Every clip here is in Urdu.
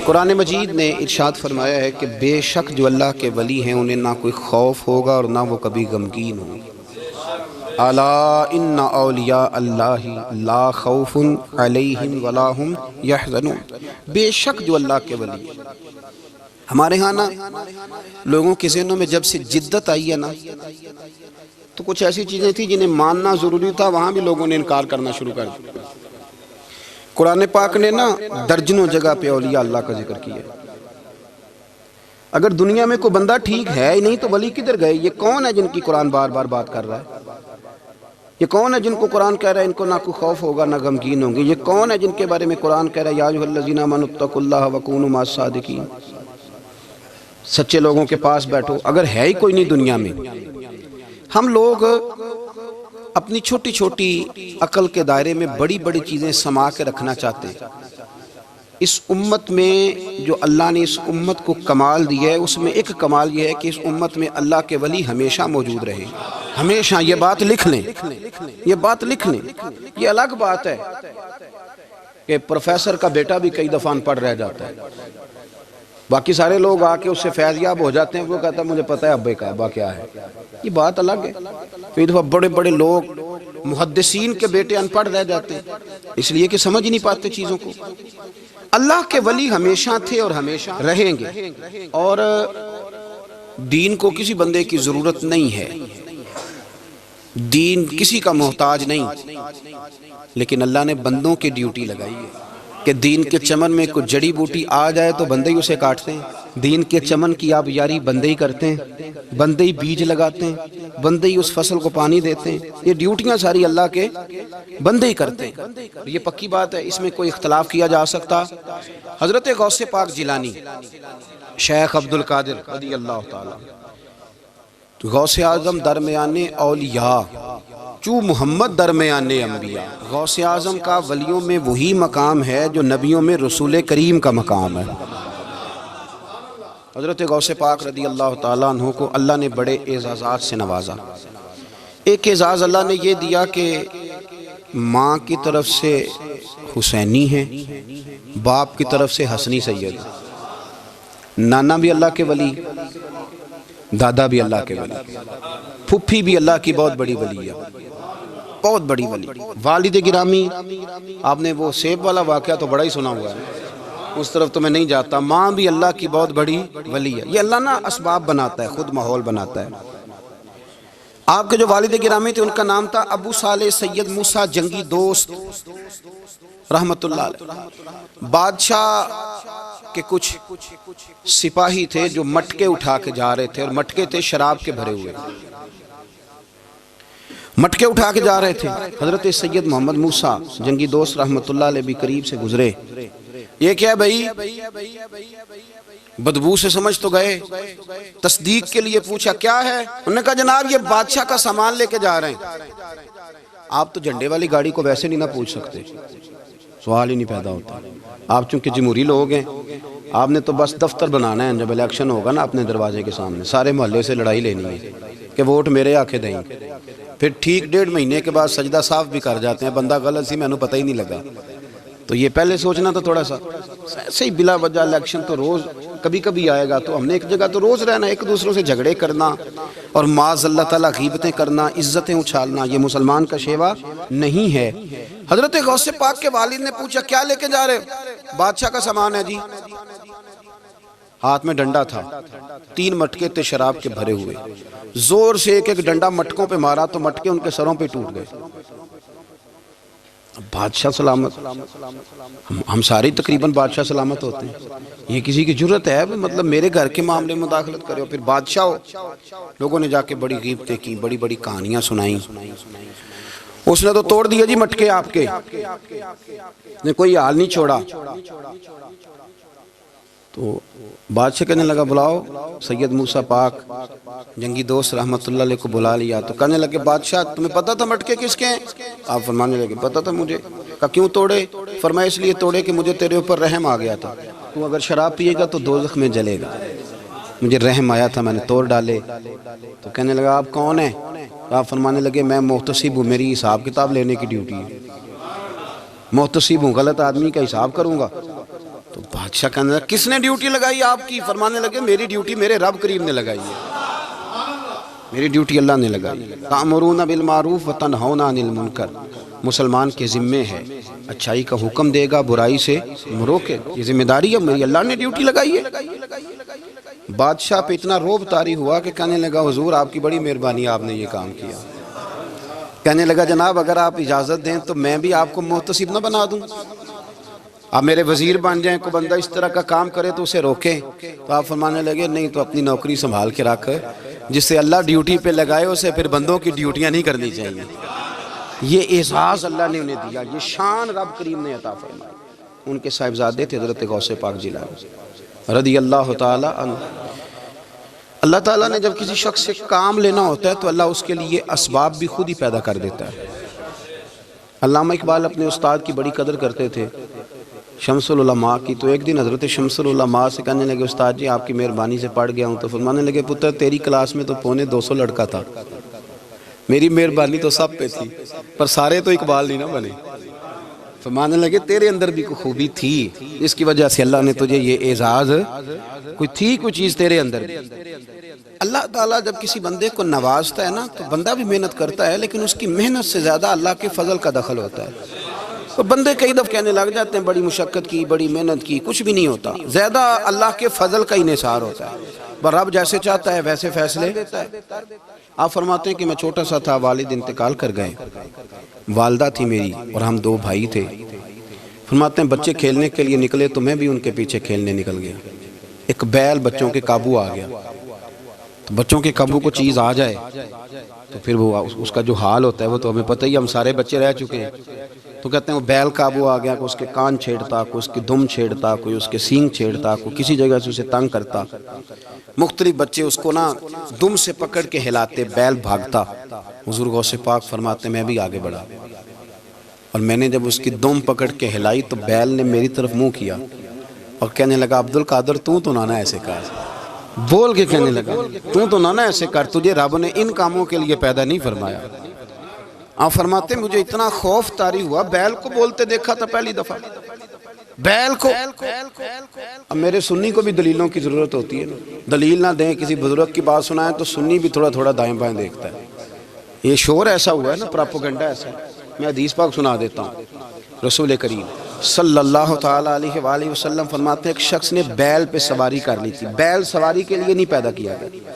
قرآن مجید نے ارشاد فرمایا ہے کہ بے شک جو اللہ کے ولی ہیں انہیں نہ کوئی خوف ہوگا اور نہ وہ کبھی غمگین ہوں گے۔ الا ان اولیاء اللہ لا خوف علیہم ولا هم یحزنون، بے شک جو اللہ کے ولی ہیں۔ ہمارے ہاں نا لوگوں کے ذہنوں میں جب سے جدت آئی ہے نا تو کچھ ایسی چیزیں تھیں جنہیں ماننا ضروری تھا، وہاں بھی لوگوں نے انکار کرنا شروع کر دیا۔ قرآن پاک نے نا درجنوں جگہ پہ اولیاء اللہ کا ذکر کیا ہے۔ اگر دنیا میں کوئی بندہ ٹھیک ہے ہی نہیں تو ولی کدھر گئے؟ یہ کون ہے جن کی قرآن بار بار بات کر رہا ہے؟ یہ کون ہے جن کو قرآن کہہ رہا ہے ان کو نہ کوئی خوف ہوگا نہ غمگین ہوں گے؟ یہ کون ہے جن کے بارے میں قرآن کہہ رہا ہے یا ایھا الذین آمنوا اتقوا اللہ وکونوا مع الصادقین، سچے لوگوں کے پاس بیٹھو۔ اگر ہے ہی کوئی نہیں دنیا میں، ہم لوگ اپنی چھوٹی چھوٹی عقل کے دائرے میں بڑی بڑی چیزیں سما کے رکھنا چاہتے ہیں۔ اس امت میں جو اللہ نے اس امت کو کمال دیا ہے اس میں ایک کمال یہ ہے کہ اس امت میں اللہ کے ولی ہمیشہ موجود رہے، ہمیشہ۔ یہ بات لکھ لیں، یہ بات لکھ لیں۔ یہ الگ بات ہے کہ پروفیسر کا بیٹا بھی کئی دفعہ ان پڑھ رہ جاتا ہے، باقی سارے لوگ آ کے اس سے فیض یاب ہو جاتے ہیں، وہ کہتا ہے مجھے پتہ ہے ابے کا ابا کیا ہے۔ یہ بات الگ ہے۔ کئی دفعہ بڑے بڑے لوگ محدثین کے بیٹے ان پڑھ رہ جاتے ہیں اس لیے کہ سمجھ نہیں پاتے چیزوں کو۔ اللہ کے ولی ہمیشہ تھے اور ہمیشہ رہیں گے، اور دین کو کسی بندے کی ضرورت نہیں ہے، دین کسی کا محتاج نہیں، لیکن اللہ نے بندوں کی ڈیوٹی لگائی ہے کہ دین کے چمن میں کوئی جڑی بوٹی آ جائے تو بندے ہی اسے کاٹتے ہیں، دین کے چمن کی آب یاری بندے ہی کرتے ہیں، بندے ہی بیج لگاتے ہیں، بندے ہی اس فصل کو پانی دیتے ہیں۔ یہ ڈیوٹیاں ساری اللہ کے بندے ہی کرتے ہیں، یہ پکی بات ہے، اس میں کوئی اختلاف کیا جا سکتا۔ حضرت غوث پاک جیلانی شیخ عبد القادر رضی اللہ تعالیٰ، غوث اعظم درمیان اولیاء چو محمد درمیان انبیاء، غوث اعظم کا ولیوں میں وہی مقام ہے جو نبیوں میں رسول کریم کا مقام ہے۔ حضرت غوث پاک رضی اللہ تعالیٰ عنہ کو اللہ نے بڑے اعزازات سے نوازا۔ ایک اعزاز اللہ نے یہ دیا کہ ماں کی طرف سے حسینی ہے، باپ کی طرف سے حسنی سید، نانا بھی اللہ کے ولی، دادا بھی اللہ کے ولی، پھپھی بھی اللہ کی بہت بڑی ولی ہے، بہت بڑی ولی۔ والد گرامی، آپ نے وہ سیب والا واقعہ تو بڑا ہی سنا ہوا ہے، اس طرف تو میں نہیں جاتا۔ ماں بھی اللہ کی بہت بڑی ولی ہے۔ یہ اللہ نا اسباب بناتا ہے، خود ماحول بناتا ہے۔ آپ کے جو والد گرامی تھے ان کا نام تھا ابو صالح سید موسیٰ جنگی دوست رحمت اللہ علیہ۔ بادشاہ کے کچھ سپاہی تھے جو مٹکے اٹھا کے جا رہے تھے، اور مٹکے تھے شراب کے بھرے ہوئے، مٹکے اٹھا کے جا رہے تھے۔ حضرت سید محمد موسیٰ جنگی دوست رحمت اللہ علیہ بھی قریب سے گزرے۔ یہ کیا ہے بھائی؟ بدبو سے سمجھ تو گئے، تصدیق کے لیے پوچھا کیا ہے؟ انہوں نے کہا جناب یہ بادشاہ کا سامان لے کے جا رہے ہیں۔ آپ تو جھنڈے والی گاڑی کو ویسے نہیں نہ پوچھ سکتے، سوال ہی نہیں پیدا ہوتا۔ آپ چونکہ جمہوری لوگ ہیں، آپ نے تو بس دفتر بنانا ہے، جب الیکشن ہوگا نا اپنے دروازے کے سامنے سارے محلے سے لڑائی لینی ہے کہ ووٹ میرے آکے دیں، پھر ٹھیک 1.5 مہینے کے بعد سجدہ صاف بھی کر جاتے ہیں، بندہ غلط سی میں نے پتہ ہی نہیں لگا۔ تو یہ پہلے سوچنا تو تھوڑا سا صحیح، بلا وجہ الیکشن تو روز کبھی کبھی آئے گا، تو ہم نے ایک جگہ تو روز رہنا، ایک دوسروں سے جھگڑے کرنا اور معاذ اللہ تعالیٰ غیبتیں کرنا، عزتیں اچھالنا، یہ مسلمان کا شیوا نہیں ہے۔ حضرت غوث پاک کے والد نے پوچھا کیا لے کے جا رہے ہو؟ بادشاہ کا سامان ہے جی۔ ہاتھ میں ڈنڈا تھا، 3 مٹکے تھے شراب کے بھرے ہوئے، زور سے ایک ایک ڈنڈا مٹکوں پہ مارا تو مٹکے ان کے سروں پہ ٹوٹ گئے۔ بادشاہ سلامت، ہم سارے تقریباً بادشاہ سلامت ہوتے ہیں، یہ کسی کی جرت ہے مطلب میرے گھر کے معاملے میں مداخلت کرے ہو؟ پھر بادشاہ ہو۔ لوگوں نے جا کے بڑی غیبتیں کی، بڑی بڑی کہانیاں سنائیں۔ اس نے تو توڑ دیا جی مٹکے آپ کے، نے کوئی حال نہیں چھوڑا۔ تو بادشاہ کہنے لگا بلاؤ سید موسیٰ پاک جنگی دوست رحمت اللہ علیہ کو بلا لیا۔ تو کہنے لگے بادشاہ تمہیں پتہ تھا مٹکے کس کے ہیں؟ آپ فرمانے لگے پتہ تھا مجھے۔ کہا کیوں توڑے؟ فرمایا اس لیے توڑے کہ مجھے تیرے اوپر رحم آ گیا تھا، تو اگر شراب پیے گا تو دوزخ میں جلے گا، مجھے رحم آیا تھا میں نے توڑ ڈالے۔ تو کہنے لگا آپ کون ہیں؟ آپ فرمانے لگے میں محتسب ہوں، میری حساب کتاب لینے کی ڈیوٹی ہے، محتسب ہوں، غلط آدمی کا حساب کروں گا۔ تو بادشاہ کہنے لگا کس نے ڈیوٹی لگائی آپ کی؟ فرمانے لگے میری ڈیوٹی میرے رب کریم نے لگائی ہے، میری ڈیوٹی اللہ نے لگائی ہے۔ تأمرون بالمعروف وتنہون عن المنکر، مسلمان کے ذمے ہے اچھائی کا حکم دے گا، برائی سے روکے، یہ ذمہ داری ہے میری، اللہ نے ڈیوٹی لگائی ہے۔ بادشاہ پہ اتنا روب طاری ہوا کہ کہنے لگا حضور آپ کی بڑی مہربانی، آپ نے یہ کام کیا۔ کہنے لگا جناب اگر آپ اجازت دیں تو میں بھی آپ کو محتسب نہ بنا دوں، آپ میرے وزیر بن جائیں، کوئی بندہ اس طرح کا کام کرے تو اسے روکیں۔ تو آپ فرمانے لگے نہیں، تو اپنی نوکری سنبھال کے رکھ، جس سے اللہ ڈیوٹی پہ لگائے اسے پھر بندوں کی ڈیوٹیاں نہیں کرنی چاہیے۔ یہ اعزاز اللہ نے انہیں دیا، یہ شان رب کریم نے عطا فرمائی۔ ان کے صاحبزادے تھے حضرت غوث پاک جیلانی رضی اللہ تعالی عنہ۔ اللہ تعالیٰ نے جب کسی شخص سے کام لینا ہوتا ہے تو اللہ اس کے لیے اسباب بھی خود ہی پیدا کر دیتا ہے۔ علامہ اقبال اپنے استاد کی بڑی قدر کرتے تھے، شمس العلماء کی۔ تو ایک دن حضرت شمس العلماء سے کہنے لگے استاد جی آپ کی مہربانی سے پڑھ گیا ہوں۔ تو فرمانے لگے پتر تیری کلاس میں تو 250 لڑکا تھا، میری مہربانی تو سب پہ تھی، پر سارے تو اقبال نہیں نہ بنے۔ فرمانے لگے تیرے اندر بھی کوئی خوبی تھی، اس کی وجہ سے اللہ نے تجھے یہ اعزاز، کوئی چیز تیرے اندر بھی۔ اللہ تعالیٰ جب کسی بندے کو نوازتا ہے نا تو بندہ بھی محنت کرتا ہے، لیکن اس کی محنت سے زیادہ اللہ کے فضل کا دخل ہوتا ہے۔ تو بندے کئی دفعہ کہنے لگ جاتے ہیں بڑی مشقت کی، بڑی محنت کی، کچھ بھی نہیں ہوتا، زیادہ اللہ کے فضل کا انحصار ہوتا ہے۔ پر رب جیسے چاہتا ہے ویسے فیصلے دیتا ہے۔ آپ فرماتے ہیں کہ میں چھوٹا سا تھا، والد انتقال کر گئے، والدہ تھی میری اور ہم 2 بھائی تھے۔ فرماتے ہیں بچے کھیلنے کے لیے نکلے تو میں بھی ان کے پیچھے کھیلنے نکل گیا۔ ایک بیل بچوں کے قابو آ گیا، تو بچوں کے قابو کو چیز آ جائے تو پھر وہ اس کا جو حال ہوتا ہے وہ تو ہمیں پتہ ہی، ہم سارے بچے رہ چکے ہیں۔ تو کہتے ہیں وہ بیل قابو آ گیا، کوئی اس کے کان چھیڑتا، کوئی اس کی دم چھیڑتا، کوئی اس کے سینگ چھیڑتا، کوئی کسی جگہ سے اسے تنگ کرتا۔ مختلف بچے اس کو نا دم سے پکڑ کے ہلاتے، بیل بھاگتا۔ حضور غوث پاک فرماتے میں بھی آگے بڑھا، اور میں نے جب اس کی دم پکڑ کے ہلائی تو بیل نے میری طرف منہ کیا اور کہنے لگا عبد القادر تو نہ ایسے کر، بول کے کہنے لگا تو نہ ایسے کر، تجھے رب نے ان کاموں کے لیے پیدا نہیں فرمایا۔ آپ فرماتے ہیں مجھے اتنا خوف طاری ہوا، بیل کو بولتے دیکھا تھا پہلی دفعہ، بیل کو۔ اب میرے سنی کو بھی دلیلوں کی ضرورت ہوتی ہے، دلیل نہ دیں، کسی بزرگ کی بات سنائیں تو سنی بھی تھوڑا تھوڑا دائیں بائیں دیکھتا ہے۔ یہ شور ایسا ہوا ہے نا، پراپوگنڈا ایسا ہے۔ میں حدیث پاک سنا دیتا ہوں۔ رسول کریم صلی اللہ تعالیٰ علیہ وآلہ وسلم فرماتے ہیں ایک شخص نے بیل پہ سواری کر لی تھی۔ بیل سواری کے لیے نہیں پیدا کیا گیا،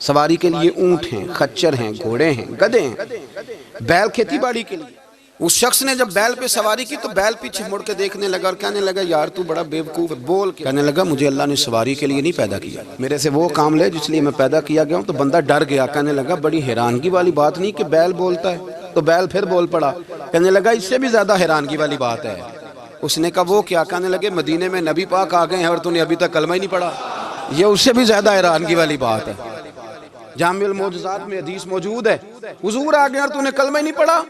سواری کے لیے اونٹ ہیں، خچر ہیں، گھوڑے ہیں، گدھے ہیں، بیل کھیتی باڑی کے لیے۔ اس شخص نے جب بیل پہ سواری کی تو بیل پیچھے مڑ کے دیکھنے لگا اور کہنے لگا یار تو بڑا بیوقوف ہے، بول کے کہنے لگا مجھے اللہ نے سواری کے لیے نہیں پیدا کیا، میرے سے وہ کام لے جس لیے میں پیدا کیا گیا ہوں۔ تو بندہ ڈر گیا، کہنے لگا بڑی حیرانگی والی بات نہیں کہ بیل بولتا ہے، تو بیل پھر بول پڑا۔ کہنے لگا اس سے بھی زیادہ حیرانگی والی بات ہے۔ اس نے کہا وہ کیا؟ کہنے لگے مدینے میں نبی پاک آ گئے ہیں اور تو نے ابھی تک کلمہ ہی نہیں پڑھا، یہ اس سے بھی زیادہ حیرانگی والی بات ہے۔ جامع المعجزات میں حدیث موجود ہے، حضور آ گئے اور تو نے کلمہ ہی نہیں پڑھا۔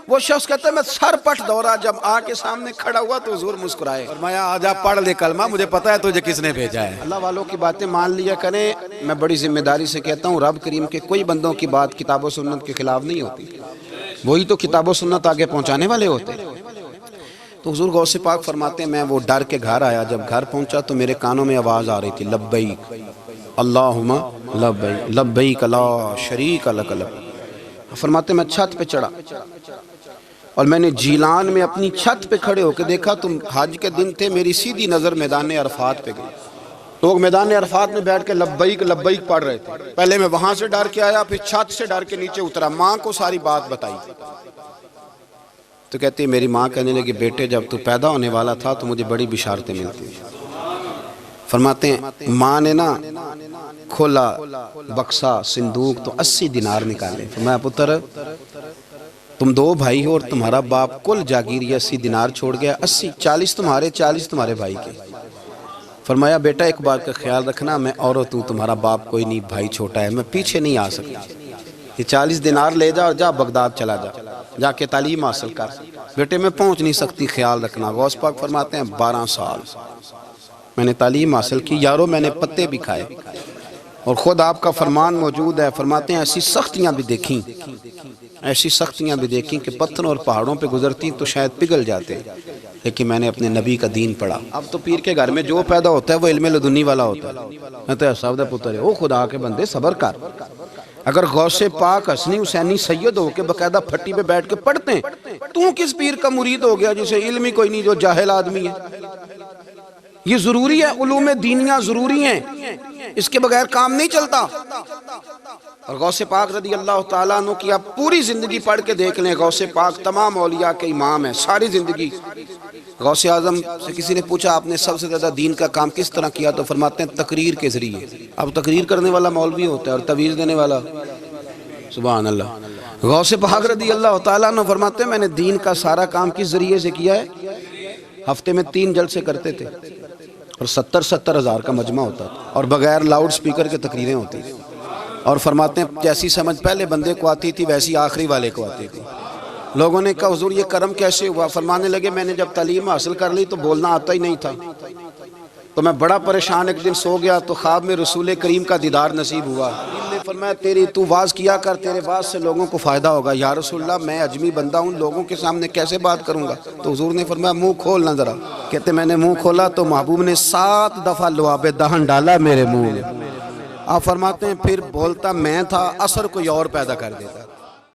وہ شخص کہتا ہے میں سر پٹ دورا، جب آ کے سامنے کھڑا ہوا تو حضور مسکرائے، فرمایا آجا پڑھ لے کلمہ، مجھے پتہ ہے تجھے کس نے بھیجا ہے۔ اللہ والوں کی باتیں مان لیا کریں، میں بڑی ذمہ داری سے کہتا ہوں رب کریم کے کوئی بندوں کی بات کتاب و سنت کے خلاف نہیں ہوتی، وہی تو کتاب و سنت آگے پہنچانے والے ہوتے۔ تو حضور غوث پاک فرماتے ہیں میں وہ ڈر کے گھر آیا، جب گھر پہنچا تو میرے کانوں میں آواز آ رہی تھی لبیک اللہم لبیک لبیک لا شریک لک لبیک۔ فرماتے میں چھت پہ چڑھا اور میں نے جیلان میں اپنی چھت پہ کھڑے ہو کے دیکھا تو حج کے دن تھے، میری سیدھی نظر میدان عرفات پہ گئی، لوگ میدان عرفات میں بیٹھ کے لبیک لبیک پڑھ رہے تھے۔ پہلے میں وہاں سے ڈر کے آیا، پھر چھت سے ڈر کے نیچے اترا، ماں کو ساری بات بتائی تو کہتی ہے میری ماں کہنے لگی بیٹے جب تو پیدا ہونے والا تھا تو مجھے بڑی بشارتیں ملتی۔ فرماتے ہیں ماں نے نا کھولا بکسا صندوق تو 80 دینار نکالے، فرمایا پتر تم 2 بھائی ہو اور تمہارا باپ کل جاگیر 80 دینار چھوڑ گیا، 80 40 تمہارے 40 تمہارے بھائی کے۔ فرمایا بیٹا ایک بات کا خیال رکھنا، میں اور تو تمہارا باپ کوئی نہیں، بھائی چھوٹا ہے، میں پیچھے نہیں آ سکتا، یہ 40 دینار لے جا اور جا بغداد چلا جا کے تعلیم حاصل کر، بیٹے میں پہنچ نہیں سکتی، خیال رکھنا۔ غوث پاک فرماتے ہیں 12 سال میں نے تعلیم حاصل کی یارو، میں نے پتے بھی کھائے، اور خود آپ کا فرمان موجود ہے، فرماتے ہیں ایسی سختیاں بھی دیکھیں، ایسی سختیاں بھی دیکھیں کہ پتھروں اور پہاڑوں پہ گزرتی تو شاید پگھل جاتے، لیکن میں نے اپنے نبی کا دین پڑھا۔ اب تو پیر کے گھر میں جو پیدا ہوتا ہے وہ علم لدنی والا ہوتا ہے۔ میں تو صاحب دا پتر ہے، او خدا کے بندے صبر کر۔ اگر غوث پاک حسنی حسینی سید ہو کے باقاعدہ پھٹی پہ بیٹھ کے پڑھتے ہیں، تو کس پیر کا مرید ہو گیا جسے علم ہی کوئی نہیں، جو جاہل آدمی ہے؟ یہ ضروری ہے، علوم دینیاں ضروری ہیں، اس کے بغیر کام نہیں چلتا۔ اور غوث پاک رضی اللہ تعالیٰ عنہ کی آپ پوری زندگی پڑھ کے دیکھ لیں، غوث پاک تمام اولیاء کے امام ہیں، ساری زندگی۔ غوث اعظم سے کسی نے پوچھا آپ نے سب سے زیادہ دین کا کام کس طرح کیا، تو فرماتے ہیں تقریر کے ذریعے۔ اب تقریر کرنے والا مولوی ہوتا ہے اور تویز دینے والا، سبحان اللہ۔ غوث پاک رضی اللہ تعالیٰ عنہ فرماتے ہیں میں نے دین کا سارا کام کس ذریعے سے کیا ہے؟ ہفتے میں 3 جلسے کرتے تھے اور 70 ہزار کا مجمع ہوتا تھا اور بغیر لاؤڈ سپیکر کے تقریریں ہوتی تھیں۔ اور فرماتے ہیں جیسی سمجھ پہلے بندے کو آتی تھی ویسی آخری والے کو آتی تھی۔ لوگوں نے کہا حضور یہ کرم کیسے ہوا؟ فرمانے لگے میں نے جب تعلیم حاصل کر لی تو بولنا آتا ہی نہیں تھا، تو میں بڑا پریشان، ایک دن سو گیا تو خواب میں رسول کریم کا دیدار نصیب ہوا۔ نے فرمایا تو واز کیا کر، تیرے واز سے لوگوں کو فائدہ ہوگا۔ یا رسول اللہ میں اجمی بندہ ہوں، لوگوں کے سامنے کیسے بات کروں گا؟ تو حضور نے فرمایا منہ کھولنا ذرا۔ کہتے میں نے منہ کھولا تو محبوب نے 7 دفعہ لعاب دہن ڈالا میرے منہ میں۔ آپ فرماتے ہیں پھر بولتا میں تھا، اثر کوئی اور پیدا کر دیتا۔